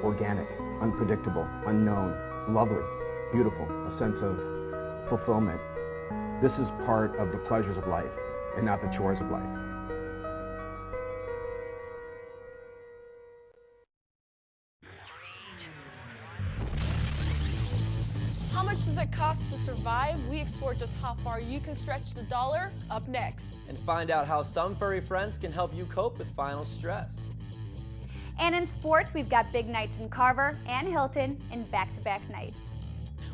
organic, unpredictable, unknown, lovely, beautiful, a sense of fulfillment. This is part of the pleasures of life and not the chores of life. How much does it cost to survive? We explore just how far you can stretch the dollar up next. And find out how some furry friends can help you cope with final stress. And in sports, we've got big nights in Carver and Hilton in back-to-back nights.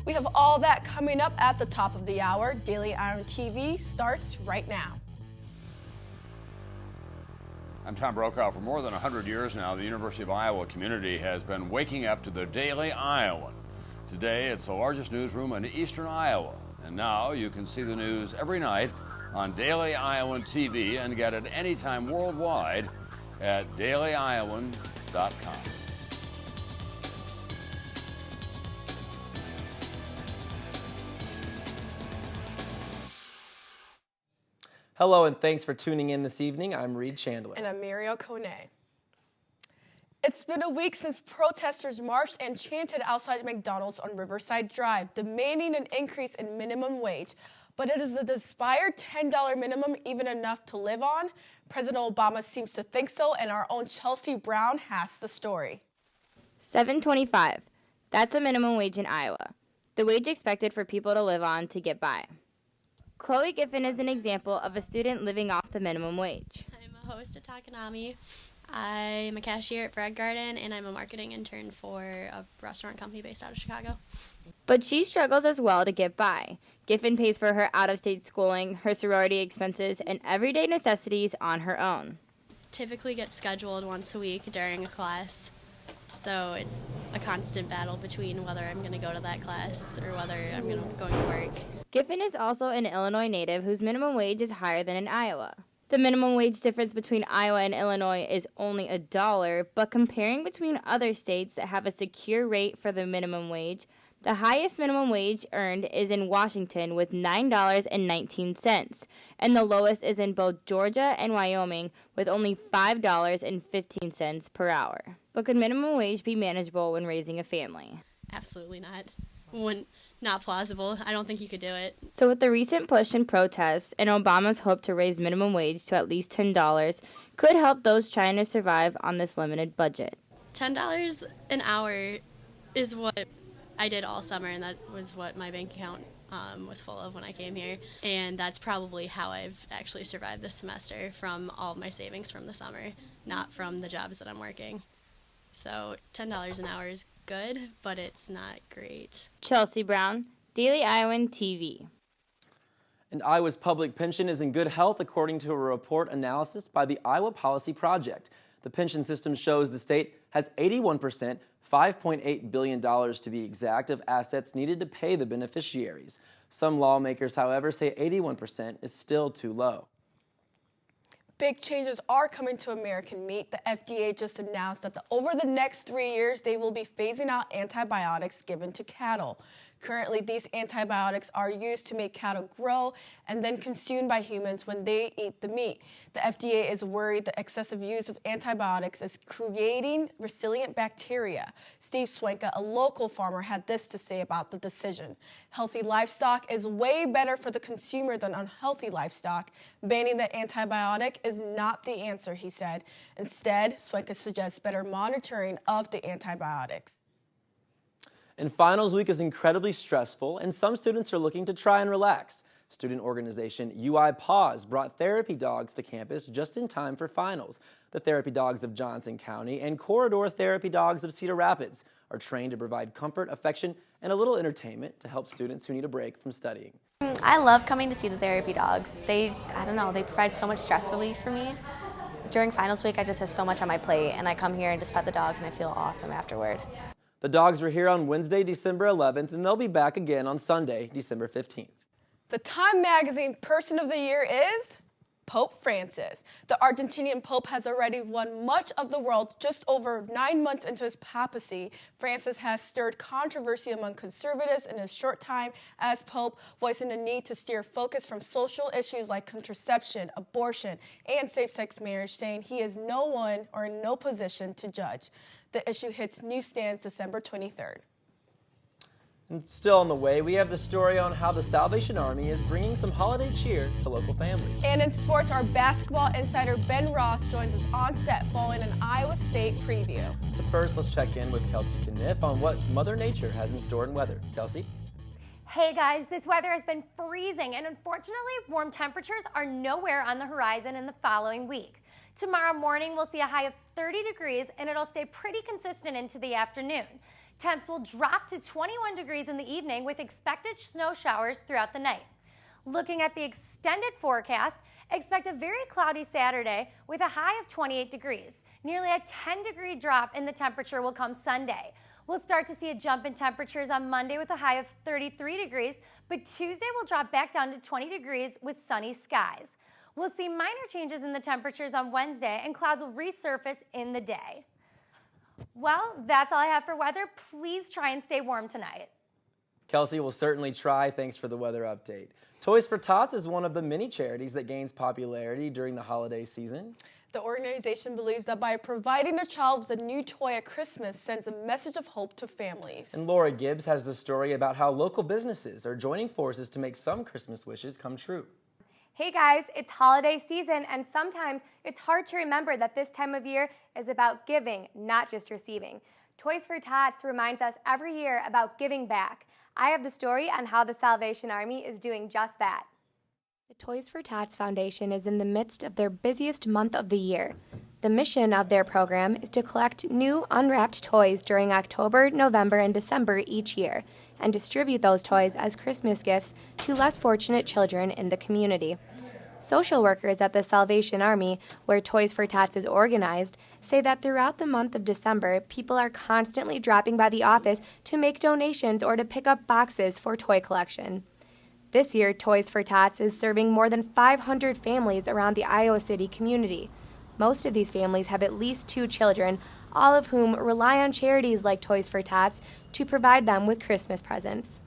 We have all that coming up at the top of the hour. Daily Iowan TV starts right now. I'm Tom Brokaw. For more than 100 years now, the University of Iowa community has been waking up to the Daily Iowan. Today, it's the largest newsroom in eastern Iowa. And now you can see the news every night on Daily Iowan TV and get it anytime worldwide at dailyiowan.com. Hello and thanks for tuning in this evening. I'm Reed Chandler. And I'm Muriel Kone. It's been a week since protesters marched and chanted outside McDonald's on Riverside Drive, demanding an increase in minimum wage. But is the desired $10 minimum even enough to live on? President Obama seems to think so, and our own Chelsea Brown has the story. $7.25. That's the minimum wage in Iowa, the wage expected for people to live on to get by. Chloe Giffen is an example of a student living off the minimum wage. I'm a host at Takanami. I'm a cashier at Bread Garden, and I'm a marketing intern for a restaurant company based out of Chicago. But she struggles as well to get by. Giffen pays for her out-of-state schooling, her sorority expenses, and everyday necessities on her own. Typically get scheduled once a week during a class, so it's a constant battle between whether I'm going to go to that class or whether I'm going to work. Giffen is also an Illinois native whose minimum wage is higher than in Iowa. The minimum wage difference between Iowa and Illinois is only $1, but comparing between other states that have a secure rate for the minimum wage, the highest minimum wage earned is in Washington with $9.19, and the lowest is in both Georgia and Wyoming with only $5.15 per hour. But could minimum wage be manageable when raising a family? Absolutely not. Not plausible. I don't think you could do it. So with the recent push and protests and Obama's hope to raise minimum wage to at least $10 could help those trying to survive on this limited budget. $10 an hour is what I did all summer, and that was what my bank account was full of when I came here. And that's probably how I've actually survived this semester, from all of my savings from the summer, not from the jobs that I'm working. So $10 an hour is good, but it's not great. Chelsea Brown, Daily Iowan TV. And Iowa's public pension is in good health according to a report analysis by the Iowa Policy Project. The pension system shows the state has 81%, $5.8 billion to be exact, of assets needed to pay the beneficiaries. Some lawmakers, however, say 81% is still too low. Big changes are coming to American meat. The FDA just announced that over the next 3 years, they will be phasing out antibiotics given to cattle. Currently, these antibiotics are used to make cattle grow and then consumed by humans when they eat the meat. The FDA is worried the excessive use of antibiotics is creating resilient bacteria. Steve Swenka, a local farmer, had this to say about the decision. Healthy livestock is way better for the consumer than unhealthy livestock. Banning the antibiotic is not the answer, he said. Instead, Swenka suggests better monitoring of the antibiotics. And finals week is incredibly stressful, and some students are looking to try and relax. Student organization UI Pause brought therapy dogs to campus just in time for finals. The therapy dogs of Johnson County and Corridor therapy dogs of Cedar Rapids are trained to provide comfort, affection, and a little entertainment to help students who need a break from studying. I love coming to see the therapy dogs. They provide so much stress relief for me. During finals week, I just have so much on my plate, and I come here and just pet the dogs, and I feel awesome afterward. The dogs were here on Wednesday, December 11th, and they'll be back again on Sunday, December 15th. The Time Magazine Person of the Year is Pope Francis. The Argentinian Pope has already won much of the world just over 9 months into his papacy. Francis has stirred controversy among conservatives in his short time as Pope, voicing the need to steer focus from social issues like contraception, abortion, and same-sex marriage, saying he is no one or in no position to judge. The issue hits newsstands December 23rd. And still on the way, we have the story on how the Salvation Army is bringing some holiday cheer to local families. And in sports, our basketball insider Ben Ross joins us on set following an Iowa State preview. But first, let's check in with Kelsey Kniff on what Mother Nature has in store in weather. Kelsey? Hey guys, this weather has been freezing, and unfortunately, warm temperatures are nowhere on the horizon in the following week. Tomorrow morning, we'll see a high of 30 degrees, and it'll stay pretty consistent into the afternoon. Temps will drop to 21 degrees in the evening with expected snow showers throughout the night. Looking at the extended forecast, expect a very cloudy Saturday with a high of 28 degrees. Nearly a 10-degree drop in the temperature will come Sunday. We'll start to see a jump in temperatures on Monday with a high of 33 degrees, but Tuesday will drop back down to 20 degrees with sunny skies. We'll see minor changes in the temperatures on Wednesday, and clouds will resurface in the day. Well, that's all I have for weather. Please try and stay warm tonight. Kelsey will certainly try. Thanks for the weather update. Toys for Tots is one of the many charities that gains popularity during the holiday season. The organization believes that by providing a child with a new toy at Christmas sends a message of hope to families. And Laura Gibbs has the story about how local businesses are joining forces to make some Christmas wishes come true. Hey guys, it's holiday season, and sometimes it's hard to remember that this time of year is about giving, not just receiving. Toys for Tots reminds us every year about giving back. I have the story on how the Salvation Army is doing just that. The Toys for Tots Foundation is in the midst of their busiest month of the year. The mission of their program is to collect new unwrapped toys during October, November, and December each year, and distribute those toys as Christmas gifts to less fortunate children in the community. Social workers at the Salvation Army, where Toys for Tots is organized, say that throughout the month of December, people are constantly dropping by the office to make donations or to pick up boxes for toy collection. This year, Toys for Tots is serving more than 500 families around the Iowa City community. Most of these families have at least 2 children, all of whom rely on charities like Toys for Tots to provide them with Christmas presents.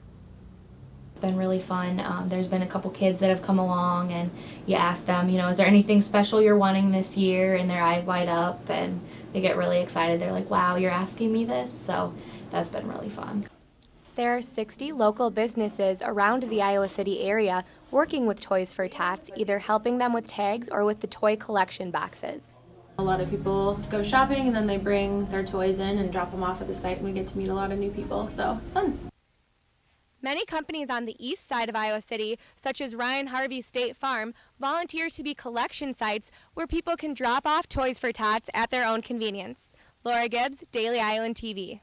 It's been really fun. There's been a couple kids that have come along, and you ask them, is there anything special you're wanting this year? And their eyes light up and they get really excited. They're like, wow, you're asking me this? So that's been really fun. There are 60 local businesses around the Iowa City area working with Toys for Tots, either helping them with tags or with the toy collection boxes. A lot of people go shopping and then they bring their toys in and drop them off at the site, and we get to meet a lot of new people, so it's fun. Many companies on the east side of Iowa City, such as Ryan Harvey State Farm, volunteer to be collection sites where people can drop off Toys for Tots at their own convenience. Laura Gibbs, Daily Iowan TV.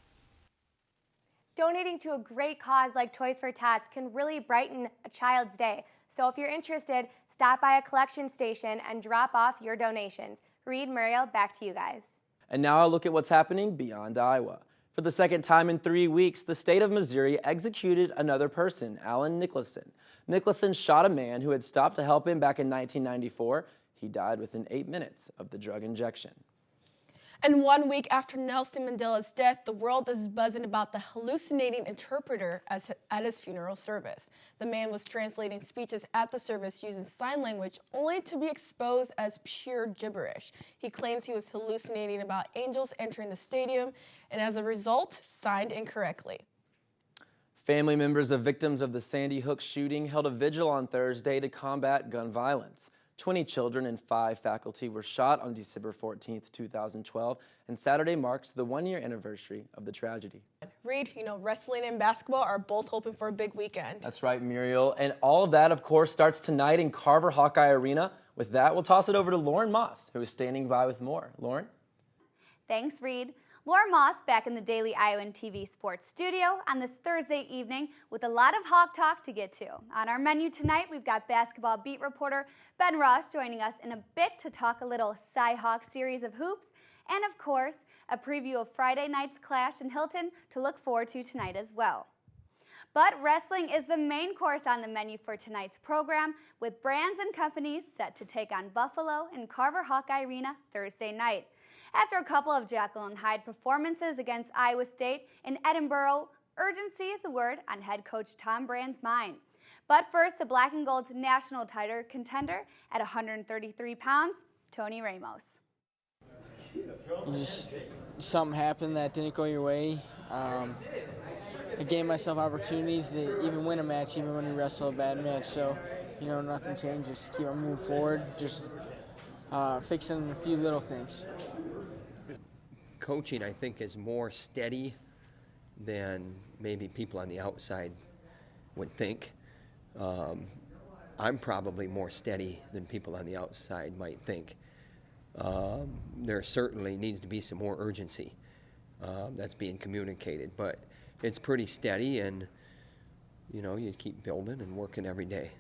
Donating to a great cause like Toys for Tots can really brighten a child's day. So if you're interested, stop by a collection station and drop off your donations. Reed, Muriel, back to you guys. And now a look at what's happening beyond Iowa. For the second time in 3 weeks, the state of Missouri executed another person, Alan Nicholson. Nicholson shot a man who had stopped to help him back in 1994. He died within 8 minutes of the drug injection. And 1 week after Nelson Mandela's death, the world is buzzing about the hallucinating interpreter at his funeral service. The man was translating speeches at the service using sign language only to be exposed as pure gibberish. He claims he was hallucinating about angels entering the stadium and as a result, signed incorrectly. Family members of victims of the Sandy Hook shooting held a vigil on Thursday to combat gun violence. 20 children and 5 faculty were shot on December 14, 2012, and Saturday marks the 1-year anniversary of the tragedy. Reed, wrestling and basketball are both hoping for a big weekend. That's right, Muriel. And all of that, of course, starts tonight in Carver Hawkeye Arena. With that, we'll toss it over to Lauren Moss, who is standing by with more. Lauren? Thanks, Reed. Laura Moss back in the Daily Iowan TV Sports Studio on this Thursday evening with a lot of Hawk talk to get to. On our menu tonight, we've got basketball beat reporter Ben Ross joining us in a bit to talk a little Cy-Hawk series of hoops, and of course, a preview of Friday night's clash in Hilton to look forward to tonight as well. But wrestling is the main course on the menu for tonight's program, with brands and companies set to take on Buffalo and Carver Hawkeye Arena Thursday night. After a couple of Jekyll and Hyde performances against Iowa State and Edinburgh, urgency is the word on head coach Tom Brand's mind. But first, the Black and Gold's national title contender at 133 pounds, Tony Ramos. Something happened that didn't go your way. I gave myself opportunities to even win a match, even when you wrestle a bad match. So, nothing changes. Keep on moving forward, just fixing a few little things. Coaching, I think, is more steady than maybe people on the outside would think. I'm probably more steady than people on the outside might think. There certainly needs to be some more urgency that's being communicated, but it's pretty steady, and you keep building and working every day.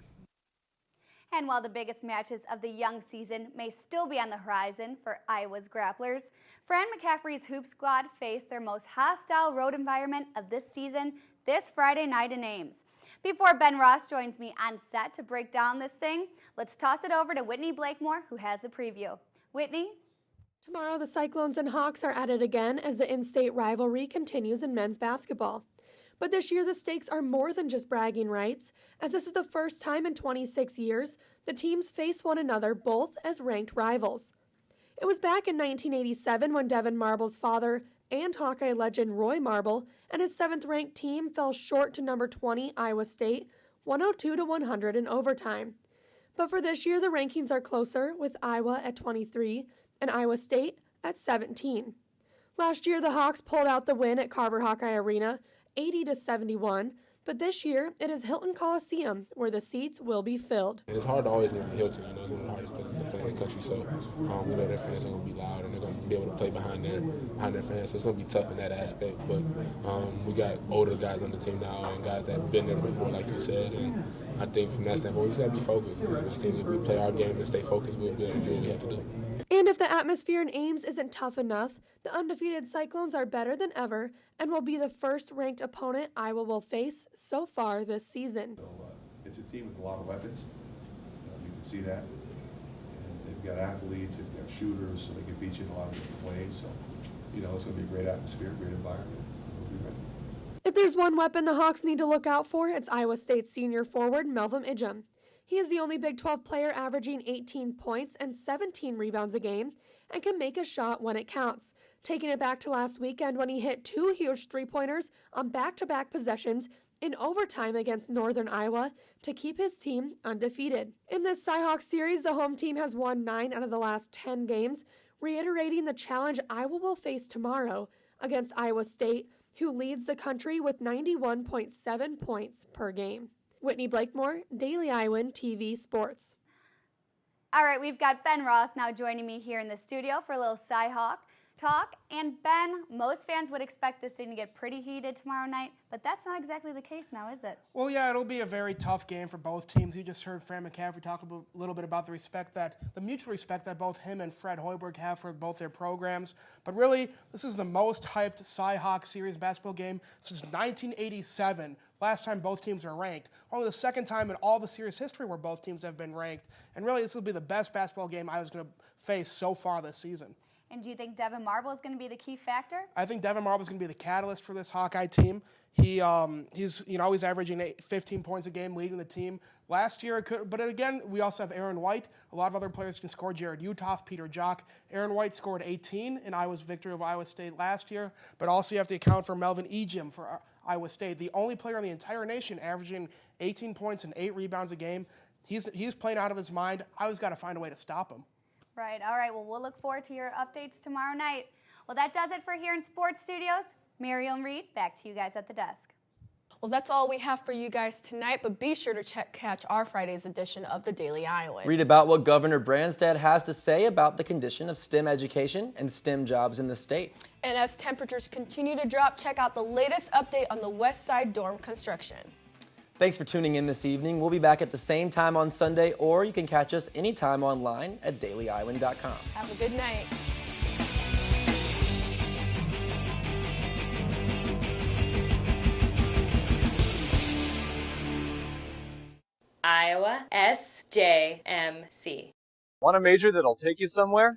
And while the biggest matches of the young season may still be on the horizon for Iowa's grapplers, Fran McCaffrey's Hoop Squad faced their most hostile road environment of this season this Friday night in Ames. Before Ben Ross joins me on set to break down this thing, let's toss it over to Whitney Blakemore, who has the preview. Whitney? Tomorrow, the Cyclones and Hawks are at it again as the in-state rivalry continues in men's basketball. But this year, the stakes are more than just bragging rights, as this is the first time in 26 years the teams face one another both as ranked rivals. It was back in 1987 when Devin Marble's father and Hawkeye legend Roy Marble and his 7th-ranked team fell short to number 20 Iowa State, 102-100 in overtime. But for this year, the rankings are closer, with Iowa at 23 and Iowa State at 17. Last year, the Hawks pulled out the win at Carver Hawkeye Arena, 80-71, but this year it is Hilton Coliseum where the seats will be filled. It's hard to always win Hilton, it's one of the hardest places to play in the country, so we know their fans are going to be loud and they're going to be able to play behind their fans, so it's going to be tough in that aspect, but we got older guys on the team now and guys that have been there before, like you said, and I think from that standpoint, we just got to be focused. If we play our game and stay focused, we'll be able to do what we have to do. And if the atmosphere in Ames isn't tough enough, the undefeated Cyclones are better than ever and will be the first-ranked opponent Iowa will face so far this season. So, it's a team with a lot of weapons. You can see that. And they've got athletes, they've got shooters, so they can beat you in a lot of different ways. So, it's going to be a great atmosphere, great environment. We'll be ready. If there's one weapon the Hawks need to look out for, it's Iowa State senior forward Melvin Ijum. He is the only Big 12 player averaging 18 points and 17 rebounds a game and can make a shot when it counts, taking it back to last weekend when he hit 2 huge three-pointers on back-to-back possessions in overtime against Northern Iowa to keep his team undefeated. In this Cyhawks series, the home team has won 9 out of the last 10 games, reiterating the challenge Iowa will face tomorrow against Iowa State, who leads the country with 91.7 points per game. Whitney Blakemore, Daily Iowan TV Sports. All right, we've got Ben Ross now joining me here in the studio for a little Cyhawk talk. And Ben, most fans would expect this thing to get pretty heated tomorrow night, but that's not exactly the case now, is it? Well, yeah, it'll be a very tough game for both teams. You just heard Fran McCaffrey talk a little bit about the mutual respect that both him and Fred Hoiberg have for both their programs. But really, this is the most hyped Cyhawk series basketball game since 1987. Last time both teams were ranked. Only the second time in all the series history where both teams have been ranked. And really, this will be the best basketball game I was going to face so far this season. And do you think Devin Marble is going to be the key factor? I think Devin Marble is going to be the catalyst for this Hawkeye team. He's averaging 15 points a game, leading the team. Last year, but again, we also have Aaron White. A lot of other players can score. Jared Utoff, Peter Jock. Aaron White scored 18 in Iowa's victory over Iowa State last year. But also you have to account for Melvin Ijum for Iowa State, the only player in the entire nation averaging 18 points and 8 rebounds a game. He's playing out of his mind. Iowa's got to find a way to stop him. Right. All right. Well, we'll look forward to your updates tomorrow night. Well, that does it for here in Sports Studios. Mariel and Reed, back to you guys at the desk. Well, that's all we have for you guys tonight, but be sure to catch our Friday's edition of the Daily Iowan. Read about what Governor Branstad has to say about the condition of STEM education and STEM jobs in the state. And as temperatures continue to drop, check out the latest update on the West Side dorm construction. Thanks for tuning in this evening. We'll be back at the same time on Sunday, or you can catch us anytime online at dailyiowan.com. Have a good night. Iowa SJMC. Want a major that'll take you somewhere?